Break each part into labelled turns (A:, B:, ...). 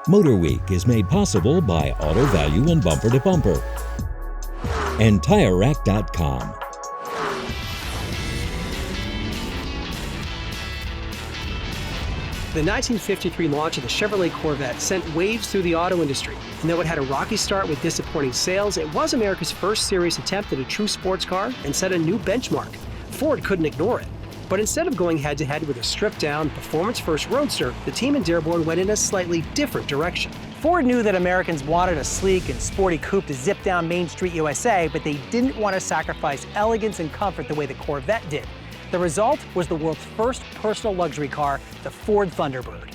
A: MotorWeek is made possible by Auto Value and Bumper to Bumper and TireRack.com.
B: The 1953 launch of the Chevrolet Corvette sent waves through the auto industry, and though it had a rocky start with disappointing sales, it was America's first serious attempt at a true sports car and set a new benchmark. Ford couldn't ignore it. But instead of going head-to-head with a stripped-down, performance-first roadster, the team in Dearborn went in a slightly different direction.
C: Ford knew that Americans wanted a sleek and sporty coupe to zip down Main Street USA, but they didn't want to sacrifice elegance and comfort the way the Corvette did. The result was the world's first personal luxury car, the Ford Thunderbird.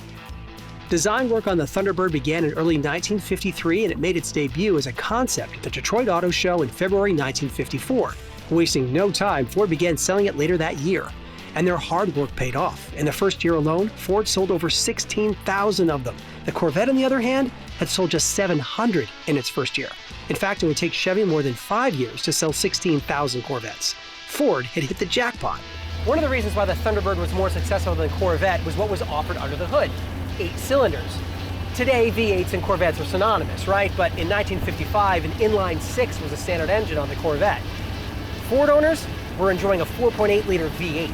B: Design work on the Thunderbird began in early 1953, and it made its debut as a concept at the Detroit Auto Show in February 1954. Wasting no time, Ford began selling it later that year. And their hard work paid off. In the first year alone, Ford sold over 16,000 of them. The Corvette, on the other hand, had sold just 700 in its first year. In fact, it would take Chevy more than 5 years to sell 16,000 Corvettes. Ford had hit the jackpot.
C: One of the reasons why the Thunderbird was more successful than the Corvette was what was offered under the hood: 8 cylinders. Today, V8s and Corvettes are synonymous, right? But in 1955, an inline-6 was a standard engine on the Corvette. Ford owners were enjoying a 4.8-liter V8.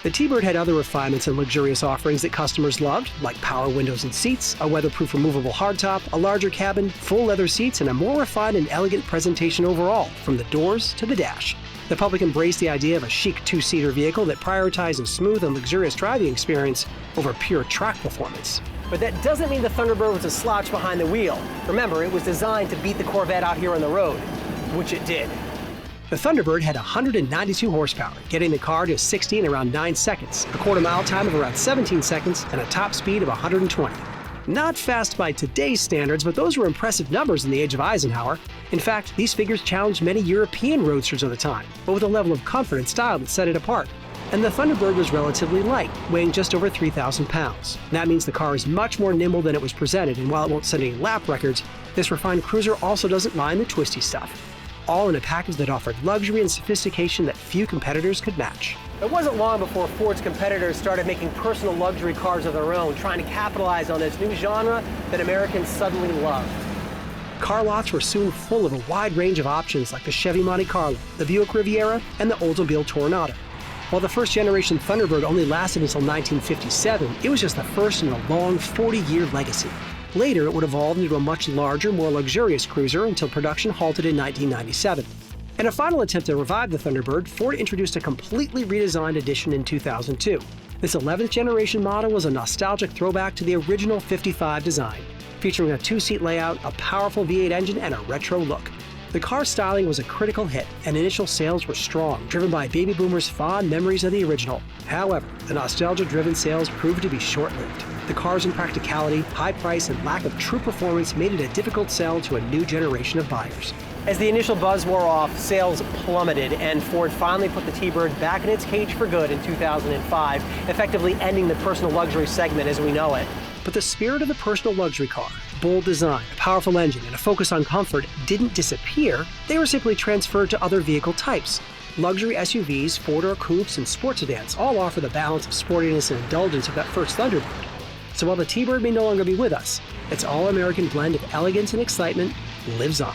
B: The T-Bird had other refinements and luxurious offerings that customers loved, like power windows and seats, a weatherproof removable hardtop, a larger cabin, full leather seats, and a more refined and elegant presentation overall, from the doors to the dash. The public embraced the idea of a chic two-seater vehicle that prioritized a smooth and luxurious driving experience over pure track performance.
C: But that doesn't mean the Thunderbird was a slouch behind the wheel. Remember, it was designed to beat the Corvette out here on the road, which it did.
B: The Thunderbird had 192 horsepower, getting the car to 60 in around 9 seconds, a quarter-mile time of around 17 seconds, and a top speed of 120. Not fast by today's standards, but those were impressive numbers in the age of Eisenhower. In fact, these figures challenged many European roadsters of the time, but with a level of comfort and style that set it apart. And the Thunderbird was relatively light, weighing just over 3,000 pounds. That means the car is much more nimble than it was presented, and while it won't set any lap records, this refined cruiser also doesn't mind the twisty stuff. All in a package that offered luxury and sophistication that few competitors could match.
C: It wasn't long before Ford's competitors started making personal luxury cars of their own, trying to capitalize on this new genre that Americans suddenly loved.
B: Car lots were soon full of a wide range of options like the Chevy Monte Carlo, the Buick Riviera, and the Oldsmobile Toronado. While the first-generation Thunderbird only lasted until 1957, it was just the first in a long 40-year legacy. Later, it would evolve into a much larger, more luxurious cruiser until production halted in 1997. In a final attempt to revive the Thunderbird, Ford introduced a completely redesigned edition in 2002. This 11th generation model was a nostalgic throwback to the original 55 design, featuring a 2-seat layout, a powerful V8 engine, and a retro look. The car's styling was a critical hit, and initial sales were strong, driven by baby boomers' fond memories of the original. However, the nostalgia-driven sales proved to be short-lived. The car's impracticality, high price, and lack of true performance made it a difficult sell to a new generation of buyers.
C: As the initial buzz wore off, sales plummeted, and Ford finally put the T-Bird back in its cage for good in 2005, effectively ending the personal luxury segment as we know it.
B: But the spirit of the personal luxury car, bold design, a powerful engine, and a focus on comfort didn't disappear. They were simply transferred to other vehicle types. Luxury SUVs, four-door coupes, and sports sedans all offer the balance of sportiness and indulgence of that first Thunderbird. So while the T-Bird may no longer be with us, its all-American blend of elegance and excitement lives on.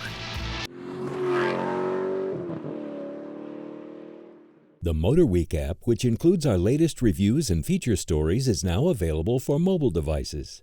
A: The MotorWeek app, which includes our latest reviews and feature stories, is now available for mobile devices.